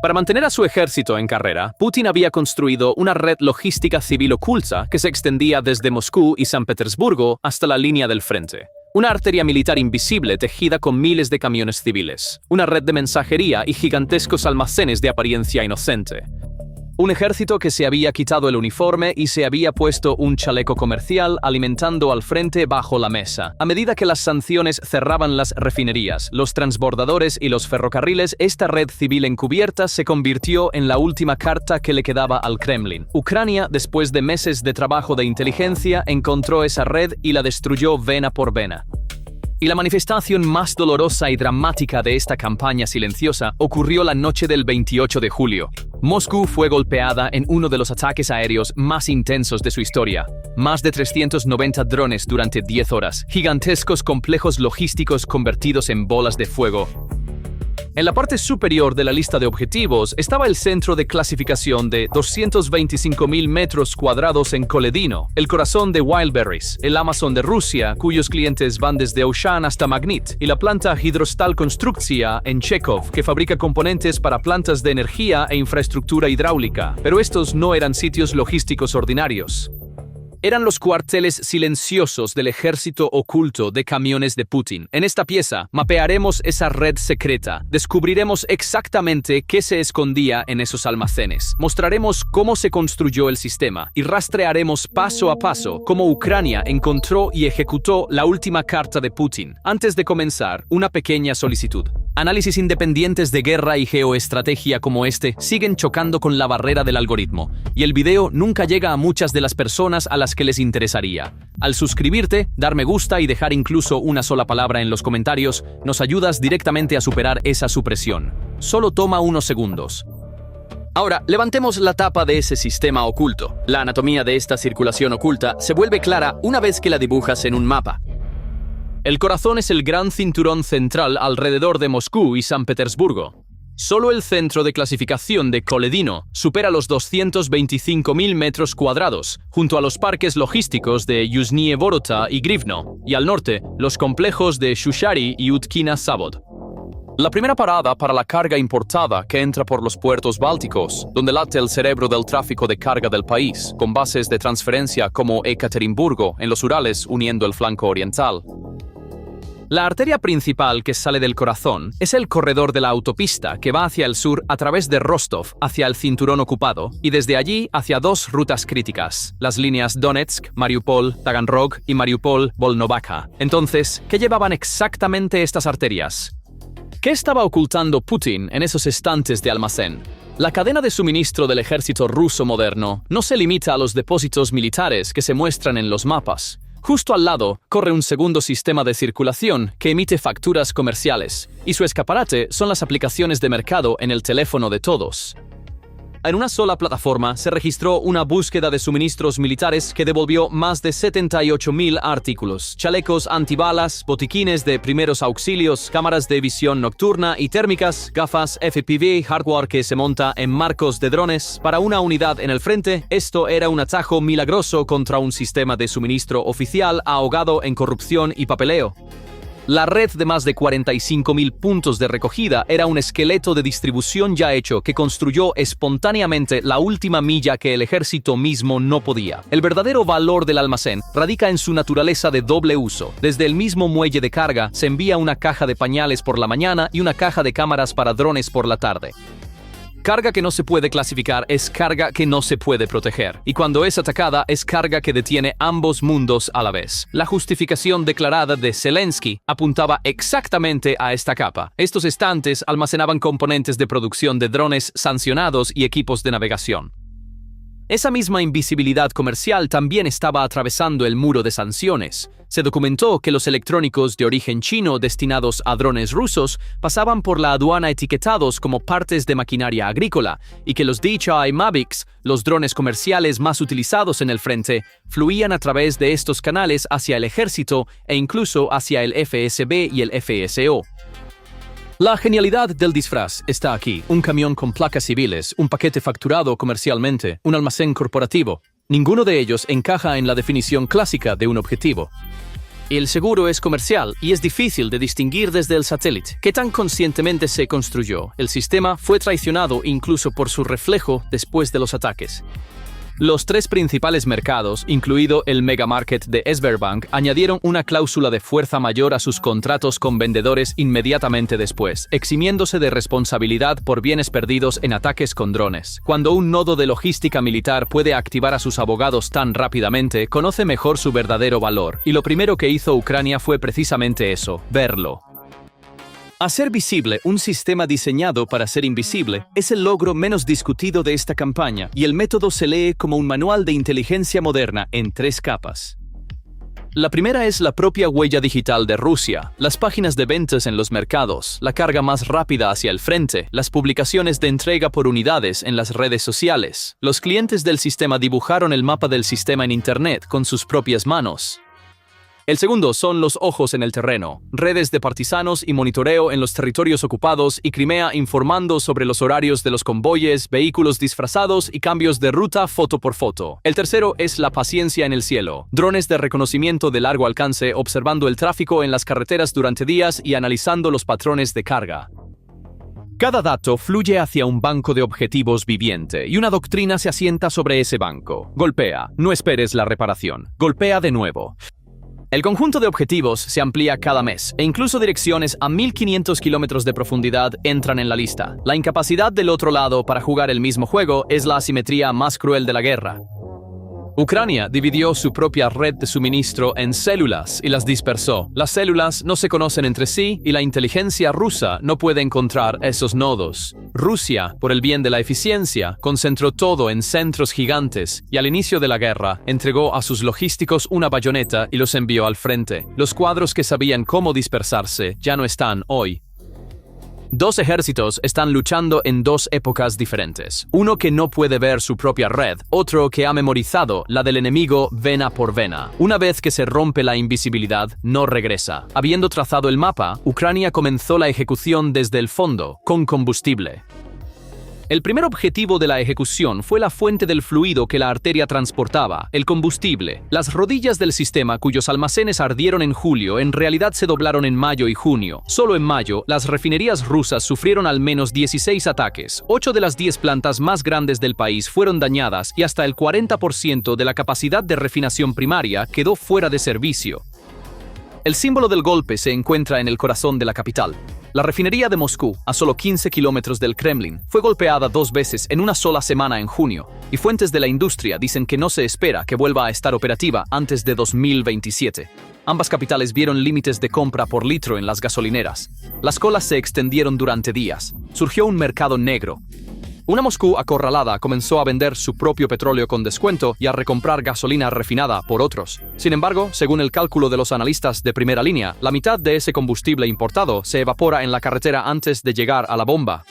Para mantener a su ejército en carrera, Putin había construido una red logística civil oculta que se extendía desde Moscú y San Petersburgo hasta la línea del frente. Una arteria militar invisible tejida con miles de camiones civiles, una red de mensajería y gigantescos almacenes de apariencia inocente. Un ejército que se había quitado el uniforme y se había puesto un chaleco comercial alimentando al frente bajo la mesa. A medida que las sanciones cerraban las refinerías, los transbordadores y los ferrocarriles, esta red civil encubierta se convirtió en la última carta que le quedaba al Kremlin. Ucrania, después de meses de trabajo de inteligencia, encontró esa red y la destruyó vena por vena. Y la manifestación más dolorosa y dramática de esta campaña silenciosa ocurrió la noche del 28 de julio. Moscú fue golpeada en uno de los ataques aéreos más intensos de su historia. Más de 390 drones durante 10 horas, gigantescos complejos logísticos convertidos en bolas de fuego. En la parte superior de la lista de objetivos estaba el centro de clasificación de 225.000 metros cuadrados en Koledino, el corazón de Wildberries, el Amazon de Rusia, cuyos clientes van desde Auchan hasta Magnit, y la planta Hidrostal Konstrukcija en Chekhov, que fabrica componentes para plantas de energía e infraestructura hidráulica. Pero estos no eran sitios logísticos ordinarios. Eran los cuarteles silenciosos del ejército oculto de camiones de Putin. En esta pieza, mapearemos esa red secreta, descubriremos exactamente qué se escondía en esos almacenes, mostraremos cómo se construyó el sistema y rastrearemos paso a paso cómo Ucrania encontró y ejecutó la última carta de Putin. Antes de comenzar, una pequeña solicitud. Análisis independientes de guerra y geoestrategia como este siguen chocando con la barrera del algoritmo, y el video nunca llega a muchas de las personas a las que les interesaría. Al suscribirte, dar me gusta y dejar incluso una sola palabra en los comentarios, nos ayudas directamente a superar esa supresión. Solo toma unos segundos. Ahora, levantemos la tapa de ese sistema oculto. La anatomía de esta circulación oculta se vuelve clara una vez que la dibujas en un mapa. El corazón es el gran cinturón central alrededor de Moscú y San Petersburgo. Solo el centro de clasificación de Koledino supera los 225.000 metros cuadrados, junto a los parques logísticos de Yuzhnie Vorota y Grivno, y al norte, los complejos de Shushari y Utkina Zavod. La primera parada para la carga importada que entra por los puertos bálticos, donde late el cerebro del tráfico de carga del país, con bases de transferencia como Ekaterimburgo en los Urales uniendo el flanco oriental. La arteria principal que sale del corazón es el corredor de la autopista que va hacia el sur a través de Rostov hacia el cinturón ocupado y desde allí hacia dos rutas críticas, las líneas Donetsk, Mariupol, Taganrog y Mariupol, Volnovakha. Entonces, ¿qué llevaban exactamente estas arterias? ¿Qué estaba ocultando Putin en esos estantes de almacén? La cadena de suministro del ejército ruso moderno no se limita a los depósitos militares que se muestran en los mapas. Justo al lado corre un segundo sistema de circulación que emite facturas comerciales, y su escaparate son las aplicaciones de mercado en el teléfono de todos. En una sola plataforma se registró una búsqueda de suministros militares que devolvió más de 78.000 artículos, chalecos antibalas, botiquines de primeros auxilios, cámaras de visión nocturna y térmicas, gafas FPV, hardware que se monta en marcos de drones. Para una unidad en el frente, esto era un atajo milagroso contra un sistema de suministro oficial ahogado en corrupción y papeleo. La red de más de 45.000 puntos de recogida era un esqueleto de distribución ya hecho que construyó espontáneamente la última milla que el ejército mismo no podía. El verdadero valor del almacén radica en su naturaleza de doble uso. Desde el mismo muelle de carga se envía una caja de pañales por la mañana y una caja de cámaras para drones por la tarde. Carga que no se puede clasificar es carga que no se puede proteger, y cuando es atacada es carga que detiene ambos mundos a la vez. La justificación declarada de Zelensky apuntaba exactamente a esta capa. Estos estantes almacenaban componentes de producción de drones sancionados y equipos de navegación. Esa misma invisibilidad comercial también estaba atravesando el muro de sanciones. Se documentó que los electrónicos de origen chino destinados a drones rusos pasaban por la aduana etiquetados como partes de maquinaria agrícola y que los DJI Mavics, los drones comerciales más utilizados en el frente, fluían a través de estos canales hacia el ejército e incluso hacia el FSB y el FSO. La genialidad del disfraz está aquí. Un camión con placas civiles, un paquete facturado comercialmente, un almacén corporativo. Ninguno de ellos encaja en la definición clásica de un objetivo. El seguro es comercial y es difícil de distinguir desde el satélite. ¿Qué tan conscientemente se construyó? El sistema fue traicionado incluso por su reflejo después de los ataques. Los tres principales mercados, incluido el megamarket de Sberbank, añadieron una cláusula de fuerza mayor a sus contratos con vendedores inmediatamente después, eximiéndose de responsabilidad por bienes perdidos en ataques con drones. Cuando un nodo de logística militar puede activar a sus abogados tan rápidamente, conoce mejor su verdadero valor, y lo primero que hizo Ucrania fue precisamente eso, verlo. Hacer visible un sistema diseñado para ser invisible es el logro menos discutido de esta campaña, y el método se lee como un manual de inteligencia moderna en 3 capas. La primera es la propia huella digital de Rusia, las páginas de ventas en los mercados, la carga más rápida hacia el frente, las publicaciones de entrega por unidades en las redes sociales. Los clientes del sistema dibujaron el mapa del sistema en Internet con sus propias manos. El segundo son los ojos en el terreno, redes de partisanos y monitoreo en los territorios ocupados y Crimea informando sobre los horarios de los convoyes, vehículos disfrazados y cambios de ruta foto por foto. El tercero es la paciencia en el cielo, drones de reconocimiento de largo alcance observando el tráfico en las carreteras durante días y analizando los patrones de carga. Cada dato fluye hacia un banco de objetivos viviente y una doctrina se asienta sobre ese banco. Golpea, no esperes la reparación. Golpea de nuevo. El conjunto de objetivos se amplía cada mes, e incluso direcciones a 1500 kilómetros de profundidad entran en la lista. La incapacidad del otro lado para jugar el mismo juego es la asimetría más cruel de la guerra. Ucrania dividió su propia red de suministro en células y las dispersó. Las células no se conocen entre sí y la inteligencia rusa no puede encontrar esos nodos. Rusia, por el bien de la eficiencia, concentró todo en centros gigantes y al inicio de la guerra entregó a sus logísticos una bayoneta y los envió al frente. Los cuadros que sabían cómo dispersarse ya no están hoy. 2 ejércitos están luchando en 2 épocas diferentes. Uno que no puede ver su propia red, otro que ha memorizado la del enemigo vena por vena. Una vez que se rompe la invisibilidad, no regresa. Habiendo trazado el mapa, Ucrania comenzó la ejecución desde el fondo, con combustible. El primer objetivo de la ejecución fue la fuente del fluido que la arteria transportaba, el combustible. Las rodillas del sistema cuyos almacenes ardieron en julio en realidad se doblaron en mayo y junio. Solo en mayo, las refinerías rusas sufrieron al menos 16 ataques. 8 de las 10 plantas más grandes del país fueron dañadas y hasta el 40% de la capacidad de refinación primaria quedó fuera de servicio. El símbolo del golpe se encuentra en el corazón de la capital. La refinería de Moscú, a solo 15 kilómetros del Kremlin, fue golpeada 2 veces en una sola semana en junio, y fuentes de la industria dicen que no se espera que vuelva a estar operativa antes de 2027. Ambas capitales vieron límites de compra por litro en las gasolineras. Las colas se extendieron durante días. Surgió un mercado negro. Una Moscú acorralada comenzó a vender su propio petróleo con descuento y a recomprar gasolina refinada por otros. Sin embargo, según el cálculo de los analistas de primera línea, la mitad de ese combustible importado se evapora en la carretera antes de llegar a la bomba.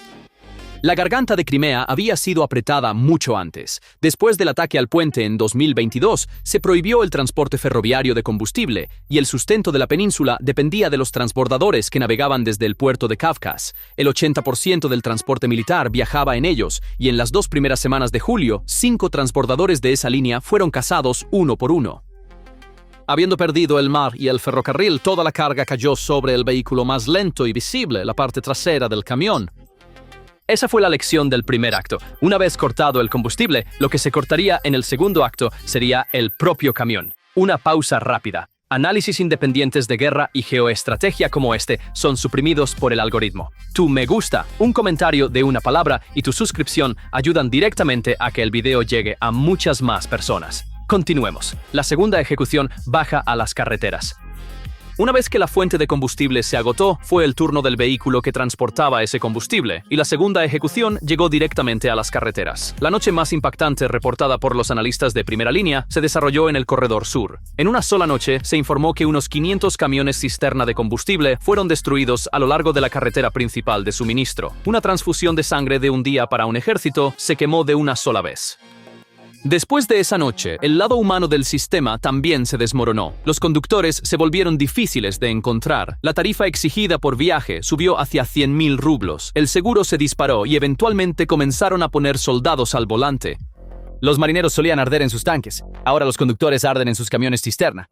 La garganta de Crimea había sido apretada mucho antes. Después del ataque al puente en 2022, se prohibió el transporte ferroviario de combustible y el sustento de la península dependía de los transbordadores que navegaban desde el puerto de Kavkaz. El 80% del transporte militar viajaba en ellos y en las 2 primeras semanas de julio, 5 transbordadores de esa línea fueron cazados uno por uno. Habiendo perdido el mar y el ferrocarril, toda la carga cayó sobre el vehículo más lento y visible, la parte trasera del camión. Esa fue la lección del primer acto. Una vez cortado el combustible, lo que se cortaría en el segundo acto sería el propio camión. Una pausa rápida. Análisis independientes de guerra y geoestrategia como este son suprimidos por el algoritmo. Tu me gusta, un comentario de una palabra y tu suscripción ayudan directamente a que el video llegue a muchas más personas. Continuemos. La segunda ejecución baja a las carreteras. Una vez que la fuente de combustible se agotó, fue el turno del vehículo que transportaba ese combustible, y la segunda ejecución llegó directamente a las carreteras. La noche más impactante reportada por los analistas de primera línea se desarrolló en el corredor sur. En una sola noche, se informó que unos 500 camiones cisterna de combustible fueron destruidos a lo largo de la carretera principal de suministro. Una transfusión de sangre de un día para un ejército se quemó de una sola vez. Después de esa noche, el lado humano del sistema también se desmoronó. Los conductores se volvieron difíciles de encontrar. La tarifa exigida por viaje subió hacia 100.000 rublos. El seguro se disparó y eventualmente comenzaron a poner soldados al volante. Los marineros solían arder en sus tanques. Ahora los conductores arden en sus camiones cisterna.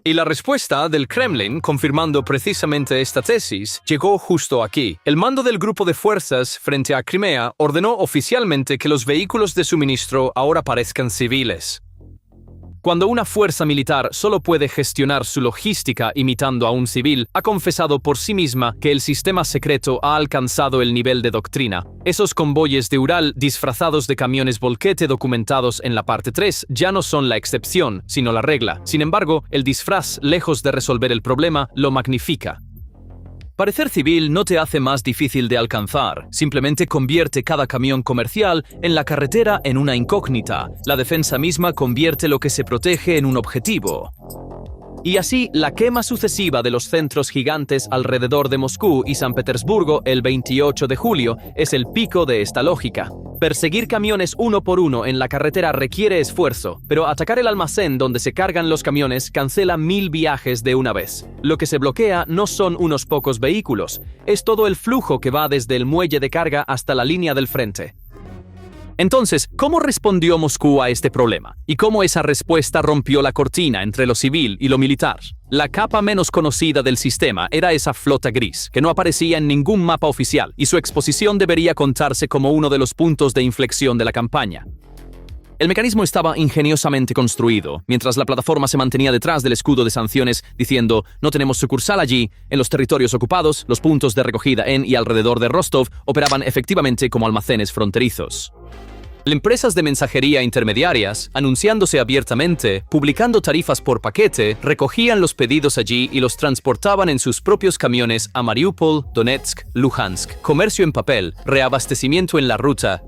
Y la respuesta del Kremlin, confirmando precisamente esta tesis, llegó justo aquí. El mando del grupo de fuerzas frente a Crimea ordenó oficialmente que los vehículos de suministro ahora parezcan civiles. Cuando una fuerza militar solo puede gestionar su logística imitando a un civil, ha confesado por sí misma que el sistema secreto ha alcanzado el nivel de doctrina. Esos convoyes de Ural disfrazados de camiones volquete documentados en la parte 3 ya no son la excepción, sino la regla. Sin embargo, el disfraz, lejos de resolver el problema, lo magnifica. Parecer civil no te hace más difícil de alcanzar, simplemente convierte cada camión comercial en la carretera en una incógnita. La defensa misma convierte lo que se protege en un objetivo. Y así, la quema sucesiva de los centros gigantes alrededor de Moscú y San Petersburgo el 28 de julio es el pico de esta lógica. Perseguir camiones uno por uno en la carretera requiere esfuerzo, pero atacar el almacén donde se cargan los camiones cancela 1000 viajes de una vez. Lo que se bloquea no son unos pocos vehículos, es todo el flujo que va desde el muelle de carga hasta la línea del frente. Entonces, ¿cómo respondió Moscú a este problema? ¿Y cómo esa respuesta rompió la cortina entre lo civil y lo militar? La capa menos conocida del sistema era esa flota gris, que no aparecía en ningún mapa oficial, y su exposición debería contarse como uno de los puntos de inflexión de la campaña. El mecanismo estaba ingeniosamente construido, mientras la plataforma se mantenía detrás del escudo de sanciones, diciendo «No tenemos sucursal allí». En los territorios ocupados, los puntos de recogida en y alrededor de Rostov operaban efectivamente como almacenes fronterizos. Empresas de mensajería intermediarias, anunciándose abiertamente, publicando tarifas por paquete, recogían los pedidos allí y los transportaban en sus propios camiones a Mariupol, Donetsk, Luhansk. Comercio en papel, reabastecimiento en la ruta.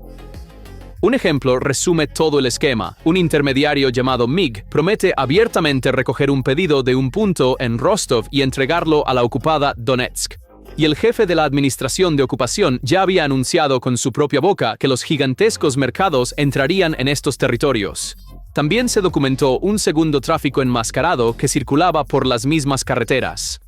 Un ejemplo resume todo el esquema. Un intermediario llamado MIG promete abiertamente recoger un pedido de un punto en Rostov y entregarlo a la ocupada Donetsk. Y el jefe de la administración de ocupación ya había anunciado con su propia boca que los gigantescos mercados entrarían en estos territorios. También se documentó un segundo tráfico enmascarado que circulaba por las mismas carreteras.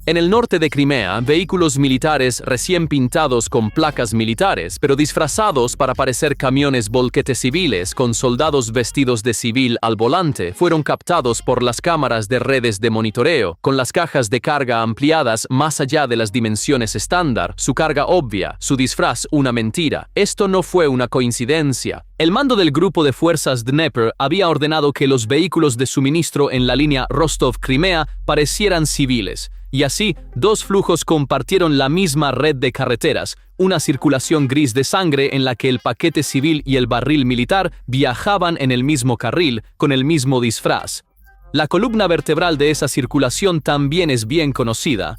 En el norte de Crimea, vehículos militares recién pintados con placas militares, pero disfrazados para parecer camiones volquete civiles con soldados vestidos de civil al volante, fueron captados por las cámaras de redes de monitoreo, con las cajas de carga ampliadas más allá de las dimensiones estándar, su carga obvia, su disfraz una mentira. Esto no fue una coincidencia. El mando del grupo de fuerzas Dnepr había ordenado que los vehículos de suministro en la línea Rostov-Crimea parecieran civiles. Y así, dos flujos compartieron la misma red de carreteras, una circulación gris de sangre en la que el paquete civil y el barril militar viajaban en el mismo carril, con el mismo disfraz. La columna vertebral de esa circulación también es bien conocida.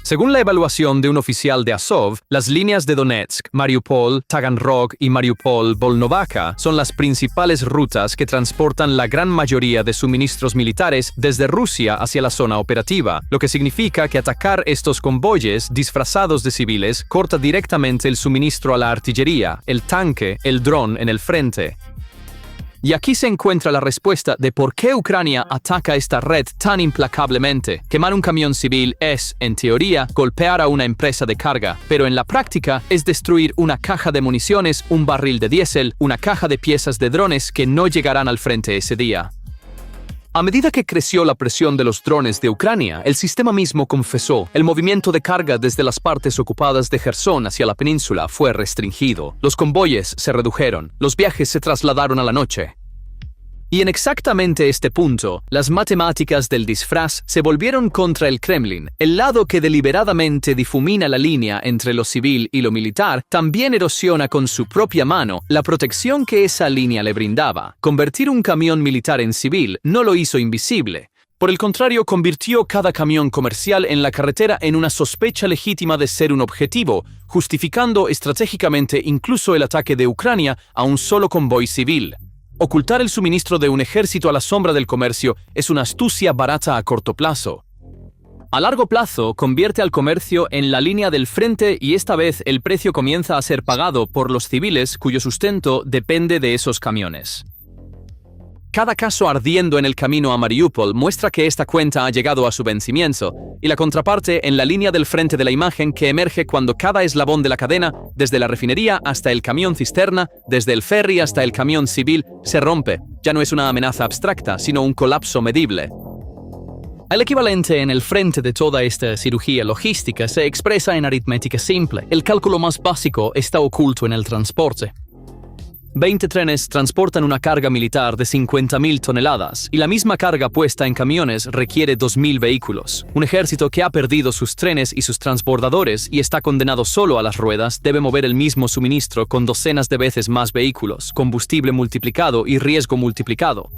Según la evaluación de un oficial de Azov, las líneas de Donetsk, Mariupol, Taganrog y Mariupol-Volnovakha son las principales rutas que transportan la gran mayoría de suministros militares desde Rusia hacia la zona operativa, lo que significa que atacar estos convoyes disfrazados de civiles corta directamente el suministro a la artillería, el tanque, el dron en el frente. Y aquí se encuentra la respuesta de por qué Ucrania ataca esta red tan implacablemente. Quemar un camión civil es, en teoría, golpear a una empresa de carga, pero en la práctica es destruir una caja de municiones, un barril de diésel, una caja de piezas de drones que no llegarán al frente ese día. A medida que creció la presión de los drones de Ucrania, el sistema mismo confesó, el movimiento de carga desde las partes ocupadas de Jersón hacia la península fue restringido, los convoyes se redujeron, los viajes se trasladaron a la noche. Y en exactamente este punto, las matemáticas del disfraz se volvieron contra el Kremlin. El lado que deliberadamente difumina la línea entre lo civil y lo militar también erosiona con su propia mano la protección que esa línea le brindaba. Convertir un camión militar en civil no lo hizo invisible. Por el contrario, convirtió cada camión comercial en la carretera en una sospecha legítima de ser un objetivo, justificando estratégicamente incluso el ataque de Ucrania a un solo convoy civil. Ocultar el suministro de un ejército a la sombra del comercio es una astucia barata a corto plazo. A largo plazo, convierte al comercio en la línea del frente y esta vez el precio comienza a ser pagado por los civiles cuyo sustento depende de esos camiones. Cada caso ardiendo en el camino a Mariupol muestra que esta cuenta ha llegado a su vencimiento, y la contraparte en la línea del frente de la imagen que emerge cuando cada eslabón de la cadena, desde la refinería hasta el camión cisterna, desde el ferry hasta el camión civil, se rompe. Ya no es una amenaza abstracta, sino un colapso medible. El equivalente en el frente de toda esta cirugía logística se expresa en aritmética simple. El cálculo más básico está oculto en el transporte. 20 trenes transportan una carga militar de 50.000 toneladas y la misma carga puesta en camiones requiere 2.000 vehículos. Un ejército que ha perdido sus trenes y sus transbordadores y está condenado solo a las ruedas debe mover el mismo suministro con docenas de veces más vehículos, combustible multiplicado y riesgo multiplicado.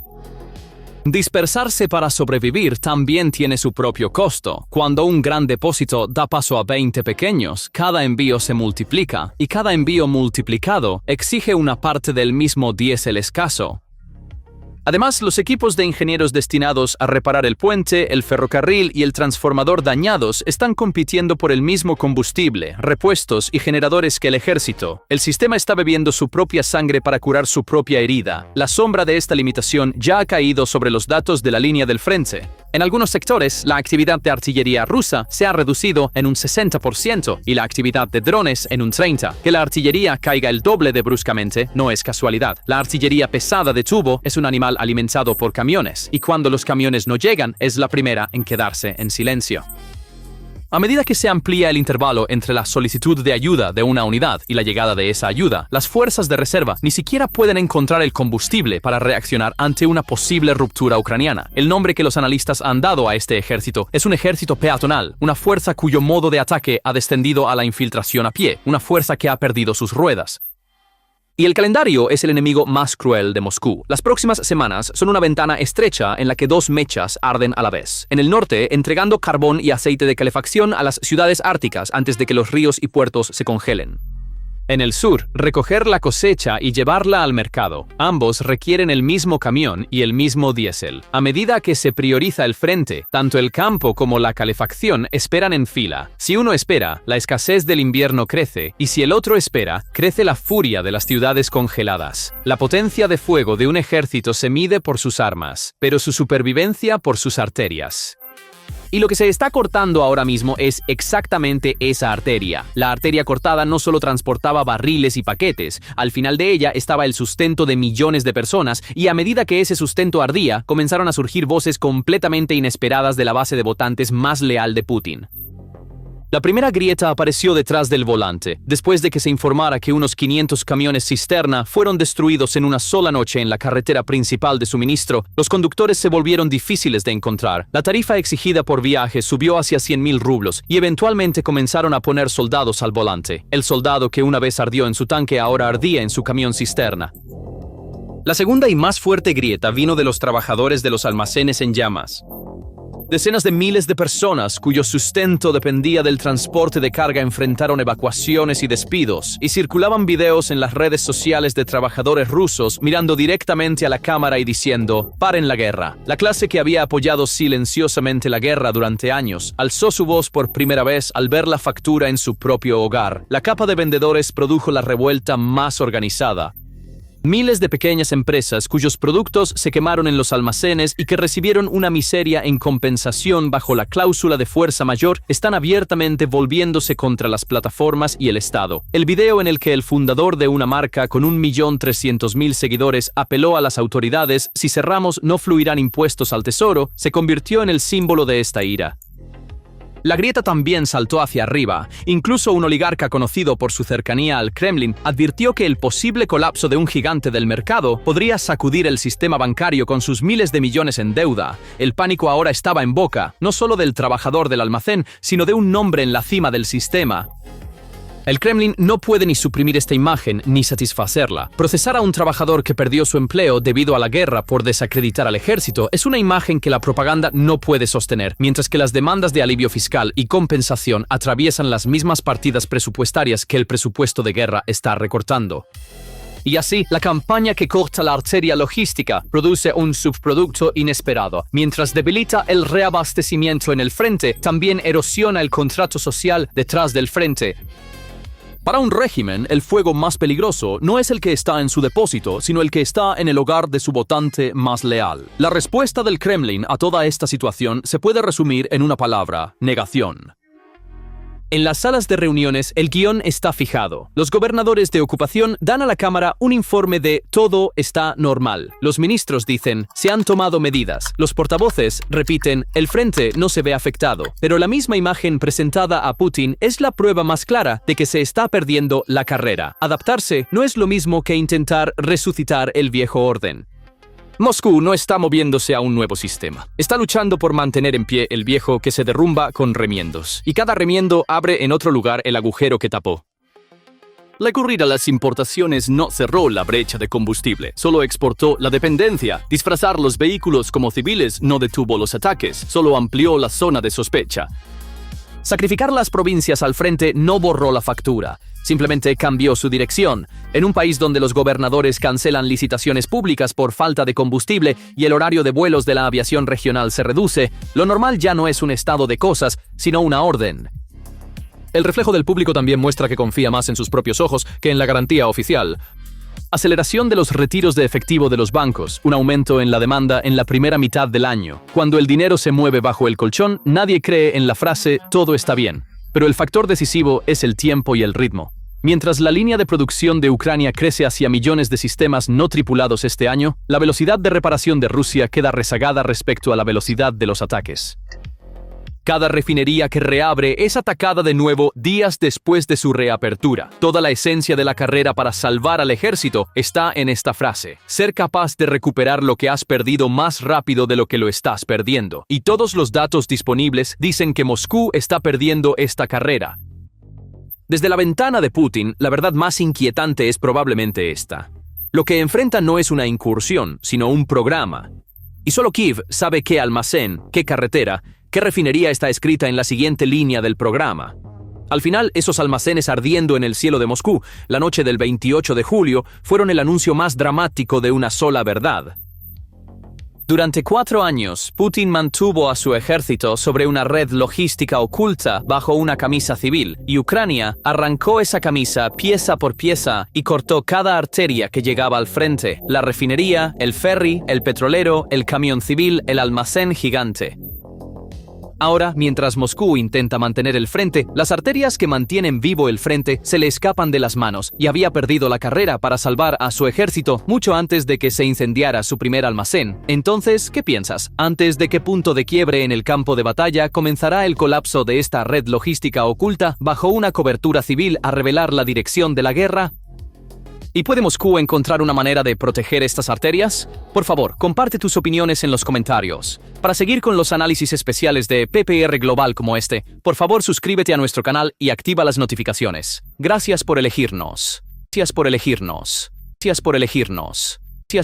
Dispersarse para sobrevivir también tiene su propio costo. Cuando un gran depósito da paso a 20 pequeños, cada envío se multiplica, y cada envío multiplicado exige una parte del mismo diésel escaso. Además, los equipos de ingenieros destinados a reparar el puente, el ferrocarril y el transformador dañados están compitiendo por el mismo combustible, repuestos y generadores que el ejército. El sistema está bebiendo su propia sangre para curar su propia herida. La sombra de esta limitación ya ha caído sobre los datos de la línea del frente. En algunos sectores, la actividad de artillería rusa se ha reducido en un 60% y la actividad de drones en un 30%. Que la artillería caiga el doble de bruscamente no es casualidad. La artillería pesada de tubo es un animal alimentado por camiones, y cuando los camiones no llegan, es la primera en quedarse en silencio. A medida que se amplía el intervalo entre la solicitud de ayuda de una unidad y la llegada de esa ayuda, las fuerzas de reserva ni siquiera pueden encontrar el combustible para reaccionar ante una posible ruptura ucraniana. El nombre que los analistas han dado a este ejército es un ejército peatonal, una fuerza cuyo modo de ataque ha descendido a la infiltración a pie, una fuerza que ha perdido sus ruedas. Y el calendario es el enemigo más cruel de Moscú. Las próximas semanas son una ventana estrecha en la que dos mechas arden a la vez. En el norte, entregando carbón y aceite de calefacción a las ciudades árticas antes de que los ríos y puertos se congelen. En el sur, recoger la cosecha y llevarla al mercado. Ambos requieren el mismo camión y el mismo diésel. A medida que se prioriza el frente, tanto el campo como la calefacción esperan en fila. Si uno espera, la escasez del invierno crece, y si el otro espera, crece la furia de las ciudades congeladas. La potencia de fuego de un ejército se mide por sus armas, pero su supervivencia por sus arterias. Y lo que se está cortando ahora mismo es exactamente esa arteria. La arteria cortada no solo transportaba barriles y paquetes, al final de ella estaba el sustento de millones de personas, y a medida que ese sustento ardía, comenzaron a surgir voces completamente inesperadas de la base de votantes más leal de Putin. La primera grieta apareció detrás del volante, después de que se informara que unos 500 camiones cisterna fueron destruidos en una sola noche en la carretera principal de suministro. Los conductores se volvieron difíciles de encontrar. La tarifa exigida por viaje subió hacia 100.000 rublos y eventualmente comenzaron a poner soldados al volante. El soldado que una vez ardió en su tanque ahora ardía en su camión cisterna. La segunda y más fuerte grieta vino de los trabajadores de los almacenes en llamas. Decenas de miles de personas cuyo sustento dependía del transporte de carga enfrentaron evacuaciones y despidos, y circulaban videos en las redes sociales de trabajadores rusos mirando directamente a la cámara y diciendo: «Paren la guerra». La clase que había apoyado silenciosamente la guerra durante años alzó su voz por primera vez al ver la factura en su propio hogar. La capa de vendedores produjo la revuelta más organizada. Miles de pequeñas empresas cuyos productos se quemaron en los almacenes y que recibieron una miseria en compensación bajo la cláusula de fuerza mayor están abiertamente volviéndose contra las plataformas y el Estado. El video en el que el fundador de una marca con 1.300.000 seguidores apeló a las autoridades: «Si cerramos, no fluirán impuestos al tesoro», se convirtió en el símbolo de esta ira. La grieta también saltó hacia arriba. Incluso un oligarca conocido por su cercanía al Kremlin advirtió que el posible colapso de un gigante del mercado podría sacudir el sistema bancario con sus miles de millones en deuda. El pánico ahora estaba en boca, no solo del trabajador del almacén, sino de un nombre en la cima del sistema. El Kremlin no puede ni suprimir esta imagen ni satisfacerla. Procesar a un trabajador que perdió su empleo debido a la guerra por desacreditar al ejército es una imagen que la propaganda no puede sostener, mientras que las demandas de alivio fiscal y compensación atraviesan las mismas partidas presupuestarias que el presupuesto de guerra está recortando. Y así, la campaña que corta la arteria logística produce un subproducto inesperado. Mientras debilita el reabastecimiento en el frente, también erosiona el contrato social detrás del frente. Para un régimen, el fuego más peligroso no es el que está en su depósito, sino el que está en el hogar de su votante más leal. La respuesta del Kremlin a toda esta situación se puede resumir en una palabra: negación. En las salas de reuniones, el guión está fijado. Los gobernadores de ocupación dan a la Cámara un informe de todo está normal. Los ministros dicen, se han tomado medidas. Los portavoces repiten, el frente no se ve afectado. Pero la misma imagen presentada a Putin es la prueba más clara de que se está perdiendo la carrera. Adaptarse no es lo mismo que intentar resucitar el viejo orden. Moscú no está moviéndose a un nuevo sistema. Está luchando por mantener en pie el viejo que se derrumba con remiendos. Y cada remiendo abre en otro lugar el agujero que tapó. La corrida a las importaciones no cerró la brecha de combustible, solo exportó la dependencia. Disfrazar los vehículos como civiles no detuvo los ataques, solo amplió la zona de sospecha. Sacrificar las provincias al frente no borró la factura, simplemente cambió su dirección. En un país donde los gobernadores cancelan licitaciones públicas por falta de combustible y el horario de vuelos de la aviación regional se reduce, lo normal ya no es un estado de cosas, sino una orden. El reflejo del público también muestra que confía más en sus propios ojos que en la garantía oficial. Aceleración de los retiros de efectivo de los bancos, un aumento en la demanda en la primera mitad del año. Cuando el dinero se mueve bajo el colchón, nadie cree en la frase «todo está bien». Pero el factor decisivo es el tiempo y el ritmo. Mientras la línea de producción de Ucrania crece hacia millones de sistemas no tripulados este año, la velocidad de reparación de Rusia queda rezagada respecto a la velocidad de los ataques. Cada refinería que reabre es atacada de nuevo días después de su reapertura. Toda la esencia de la carrera para salvar al ejército está en esta frase: ser capaz de recuperar lo que has perdido más rápido de lo que lo estás perdiendo. Y todos los datos disponibles dicen que Moscú está perdiendo esta carrera. Desde la ventana de Putin, la verdad más inquietante es probablemente esta. Lo que enfrenta no es una incursión, sino un programa. Y solo Kiev sabe qué almacén, qué carretera, qué refinería está escrita en la siguiente línea del programa. Al final, esos almacenes ardiendo en el cielo de Moscú, la noche del 28 de julio, fueron el anuncio más dramático de una sola verdad. Durante 4 años, Putin mantuvo a su ejército sobre una red logística oculta bajo una camisa civil, y Ucrania arrancó esa camisa pieza por pieza y cortó cada arteria que llegaba al frente: la refinería, el ferry, el petrolero, el camión civil, el almacén gigante. Ahora, mientras Moscú intenta mantener el frente, las arterias que mantienen vivo el frente se le escapan de las manos y había perdido la carrera para salvar a su ejército mucho antes de que se incendiara su primer almacén. Entonces, ¿qué piensas? ¿Antes de qué punto de quiebre en el campo de batalla comenzará el colapso de esta red logística oculta bajo una cobertura civil a revelar la dirección de la guerra? ¿Y puede Moscú encontrar una manera de proteger estas arterias? Por favor, comparte tus opiniones en los comentarios. Para seguir con los análisis especiales de PPR Global como este, por favor suscríbete a nuestro canal y activa las notificaciones. Gracias por elegirnos. Gracias por elegirnos. Gracias por elegirnos.